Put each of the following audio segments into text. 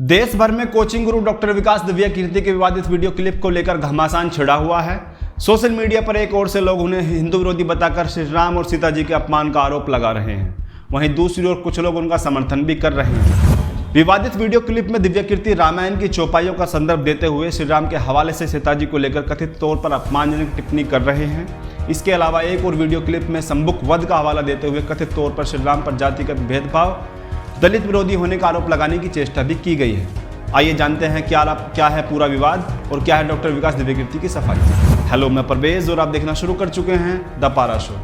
देश भर में कोचिंग गुरु डॉक्टर विकास दिव्या कीर्ति के विवादित वीडियो क्लिप को लेकर घमासान छिड़ा हुआ है। सोशल मीडिया पर एक ओर से लोग उन्हें हिंदू विरोधी बताकर श्री राम और सीता जी के अपमान का आरोप लगा रहे हैं, वहीं दूसरी ओर कुछ लोग उनका समर्थन भी कर रहे हैं। विवादित वीडियो क्लिप में दिव्या कीर्ति रामायण की चौपाइयों का संदर्भ देते हुए श्री राम के हवाले से सीता जी को लेकर कथित तौर पर अपमानजनक टिप्पणी कर रहे हैं। इसके अलावा एक और वीडियो क्लिप में संबुक वध का हवाला देते हुए कथित तौर पर श्री राम पर जातिगत भेदभाव, दलित विरोधी होने का आरोप लगाने की चेष्टा भी की गई है। आइए जानते हैं क्या है पूरा विवाद और क्या है डॉक्टर विकास दिव्या कीर्ति की सफाई। हेलो, मैं परवेज और आप देखना शुरू कर चुके हैं द पारा शो।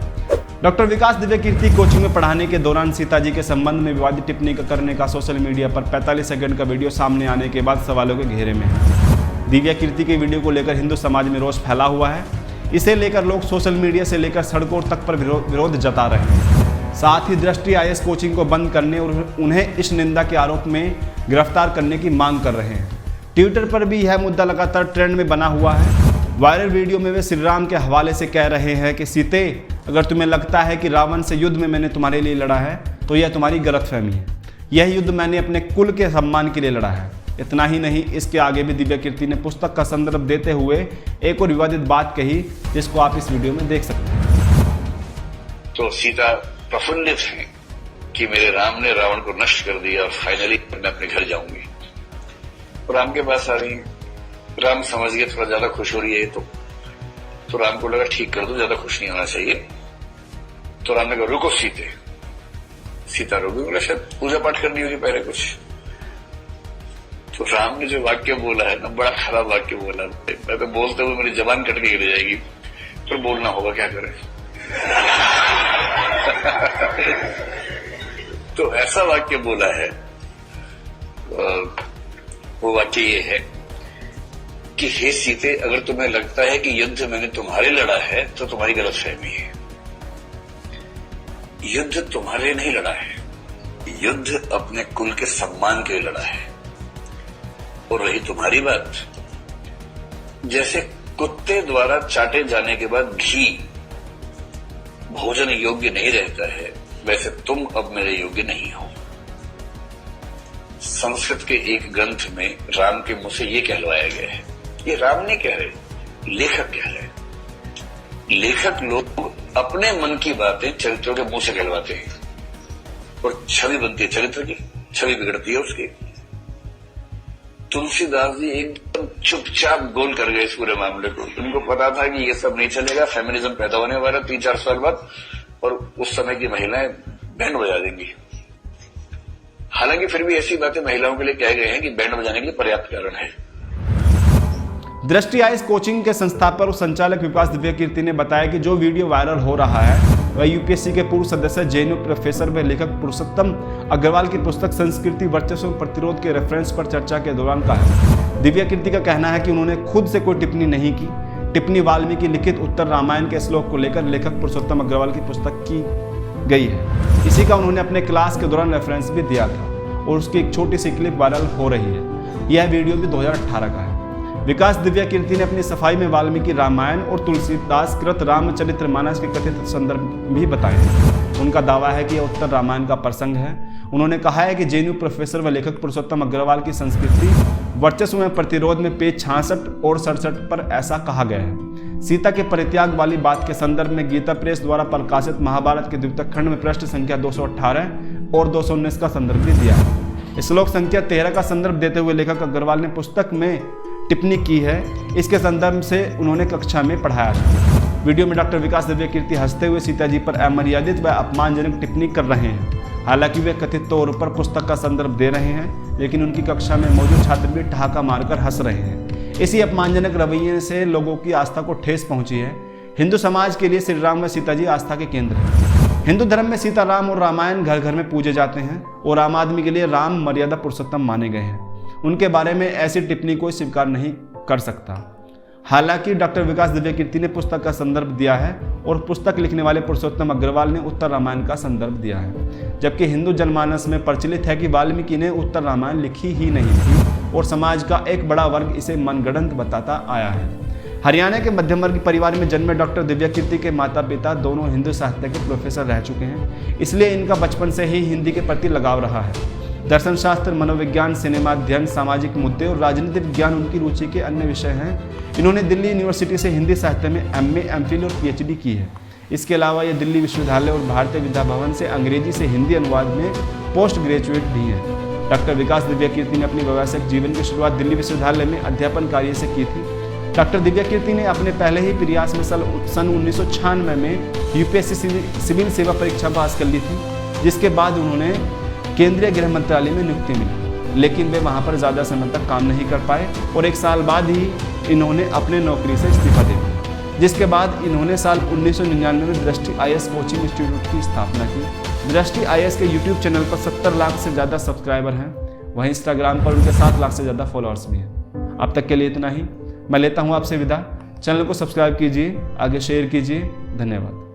डॉक्टर विकास दिव्या कीर्ति कोचिंग में पढ़ाने के दौरान सीता जी के संबंध में विवादित टिप्पणी करने का सोशल मीडिया पर 45 सेकंड का वीडियो सामने आने के बाद सवालों के घेरे में है। दिव्या कीर्ति के वीडियो को लेकर हिंदू समाज में रोष फैला हुआ है। इसे लेकर लोग सोशल मीडिया से लेकर सड़कों तक पर विरोध जता रहे हैं। साथ ही दृष्टि आईएएस कोचिंग को बंद करने और उन्हें इस निंदा के आरोप में गिरफ्तार करने की मांग कर रहे हैं। ट्विटर पर भी यह मुद्दा लगातार ट्रेंड में बना हुआ है। वायरल वीडियो में वे श्री राम के हवाले से कह रहे हैं कि सीते, अगर तुम्हें लगता है कि रावण से युद्ध में मैंने तुम्हारे लिए लड़ा है तो यह तुम्हारी गलतफहमी है। यह युद्ध मैंने अपने कुल के सम्मान के लिए लड़ा है। इतना ही नहीं, इसके आगे भी दिव्या कीर्ति ने पुस्तक का संदर्भ देते हुए एक और विवादित बात कही, जिसको आप इस वीडियो में देख सकते हैं। तो सीता प्रफुल्लित है कि मेरे राम ने रावण को नष्ट कर दिया और फाइनली मैं अपने घर जाऊंगी। राम के पास आ रही, राम समझ गए थोड़ा ज्यादा खुश हो रही है तो राम को लगा ठीक कर दो, ज्यादा खुश नहीं होना चाहिए। तो राम ने कहा रुको सीते। सीता रुकी, बोला शायद पूजा पाठ करनी होगी पहले कुछ। तो राम ने जो वाक्य बोला है ना, बड़ा खराब वाक्य बोला। मैं तो बोलते हुए मेरी जबान कट के गिर जाएगी, तो बोलना होगा, क्या करें। तो ऐसा वाक्य बोला है, वो वाक्य ये है कि हे सीते, अगर तुम्हें लगता है कि युद्ध मैंने तुम्हारे लड़ा है तो तुम्हारी गलतफहमी है। युद्ध तुम्हारे नहीं लड़ा है, युद्ध अपने कुल के सम्मान के लिए लड़ा है। और रही तुम्हारी बात, जैसे कुत्ते द्वारा चाटे जाने के बाद घी भोजन योग्य नहीं रहता है, वैसे तुम अब मेरे योग्य नहीं हो। संस्कृत के एक ग्रंथ में राम के मुंह से ये कहलवाया गया है। ये राम नहीं कह रहे, लेखक कह रहे। लेखक लोग अपने मन की बातें चरित्रों के मुंह से कहलवाते हैं और छवि बनती है, चरित्र की छवि बिगड़ती है उसकी। तुलसीदास जी एकदम चुपचाप गोल कर गए इस पूरे मामले को। उनको पता था कि ये सब नहीं चलेगा, फेमिनिज्म पैदा होने वाला 3-4 साल बाद, और उस समय की महिलाएं बैंड बजा देंगी। हालांकि फिर भी ऐसी बातें महिलाओं के लिए कह गए हैं कि बैंड बजाने के लिए पर्याप्त कारण है। दृष्टि आईएएस कोचिंग के संस्थापक और संचालक विकास दिव्या कीर्ति ने बताया कि जो वीडियो वायरल हो रहा है वह यूपीएससी के पूर्व सदस्य जेएनयू प्रोफेसर व लेखक पुरुषोत्तम अग्रवाल की पुस्तक संस्कृति वर्चस्व प्रतिरोध के रेफरेंस पर चर्चा के दौरान का है। दिव्या कीर्ति का कहना है कि उन्होंने खुद से कोई टिप्पणी नहीं की। टिप्पणी वाल्मीकि लिखित उत्तर रामायण के श्लोक को लेकर लेखक पुरुषोत्तम अग्रवाल की पुस्तक की गई है। इसी का उन्होंने अपने क्लास के दौरान रेफरेंस भी दिया था और उसकी एक छोटी सी क्लिप वायरल हो रही है। यह वीडियो भी 2018 का है। विकास दिव्या कीर्ति ने अपनी सफाई में वाल्मीकि रामायण और तुलसीदास कृत रामचरितमानस के कथित संदर्भ भी बताए हैं। उनका दावा है कि यह उत्तर रामायण का प्रसंग है। उन्होंने कहा है कि जेएनयू प्रोफेसर व लेखक पुरुषोत्तम अग्रवाल की संस्कृति वर्चस्व में प्रतिरोध में पेज 66 और 67 पर ऐसा कहा गया है। सीता के परित्याग वाली बात के संदर्भ में गीता प्रेस द्वारा प्रकाशित महाभारत के द्वितीय खंड में पृष्ठ संख्या 218 और 219 का संदर्भ भी दिया है। श्लोक संख्या 13 का संदर्भ देते हुए लेखक अग्रवाल ने पुस्तक में टिप्पणी की है। इसके संदर्भ से उन्होंने कक्षा में पढ़ाया था। वीडियो में डॉक्टर विकास दिव्या कीर्ति हंसते हुए सीता जी पर अमर्यादित व अपमानजनक टिप्पणी कर रहे हैं। हालांकि वे कथित तौर पर पुस्तक का संदर्भ दे रहे हैं, लेकिन उनकी कक्षा में मौजूद छात्र भी ठहाका मारकर हंस रहे हैं। इसी अपमानजनक रवैये से लोगों की आस्था को ठेस पहुंची है। हिंदू समाज के लिए श्री राम व सीता जी आस्था के केंद्र हैं। हिंदू धर्म में सीता राम और रामायण घर घर में पूजे जाते हैं और आम आदमी के लिए राम मर्यादा पुरुषोत्तम माने गए हैं। उनके बारे में ऐसी टिप्पणी कोई स्वीकार नहीं कर सकता। हालांकि डॉक्टर विकास दिव्या कीर्ति ने पुस्तक का संदर्भ दिया है और पुस्तक लिखने वाले पुरुषोत्तम अग्रवाल ने उत्तर रामायण का संदर्भ दिया है, जबकि हिंदू जनमानस में प्रचलित है कि वाल्मीकि ने उत्तर रामायण लिखी ही नहीं थी और समाज का एक बड़ा वर्ग इसे मनगढ़ंत बताता आया है। हरियाणा के मध्यम वर्गीय परिवार में जन्मे डॉक्टर दिव्या कीर्ति के माता पिता दोनों हिंदी साहित्य के प्रोफेसर रह चुके हैं, इसलिए इनका बचपन से ही हिंदी के प्रति लगाव रहा है। दर्शन शास्त्र, मनोविज्ञान, सिनेमा अध्ययन, सामाजिक मुद्दे और राजनीतिक विज्ञान उनकी रुचि के अन्य विषय हैं। इन्होंने दिल्ली यूनिवर्सिटी से हिंदी साहित्य में MA, MPhil और PhD की है। इसके अलावा ये दिल्ली विश्वविद्यालय और भारतीय विद्या भवन से अंग्रेजी से हिंदी अनुवाद में पोस्ट ग्रेजुएट भी हैं। डॉक्टर विकास दिव्याकीर्ति ने अपनी व्यावसायिक जीवन की शुरुआत दिल्ली विश्वविद्यालय में अध्यापन कार्य से की थी। डॉक्टर दिव्याकीर्ति ने अपने पहले ही प्रयास में सन 1996 में UPSC सिविल सेवा परीक्षा पास कर ली थी, जिसके बाद उन्होंने केंद्रीय गृह मंत्रालय में नियुक्ति मिली, लेकिन वे वहां पर ज़्यादा समय तक काम नहीं कर पाए और 1 साल बाद ही इन्होंने अपने नौकरी से इस्तीफा दे दिया, जिसके बाद इन्होंने साल 1999 में दृष्टि IAS कोचिंग इंस्टीट्यूट की स्थापना की। दृष्टि IAS के YouTube चैनल पर 70 लाख से ज़्यादा सब्सक्राइबर हैं। वहीं इंस्टाग्राम पर उनके 7 लाख से ज़्यादा फॉलोअर्स भी हैं। अब तक के लिए इतना ही। मैं लेता हूँ आपसे विदा। चैनल को सब्सक्राइब कीजिए, आगे शेयर कीजिए। धन्यवाद।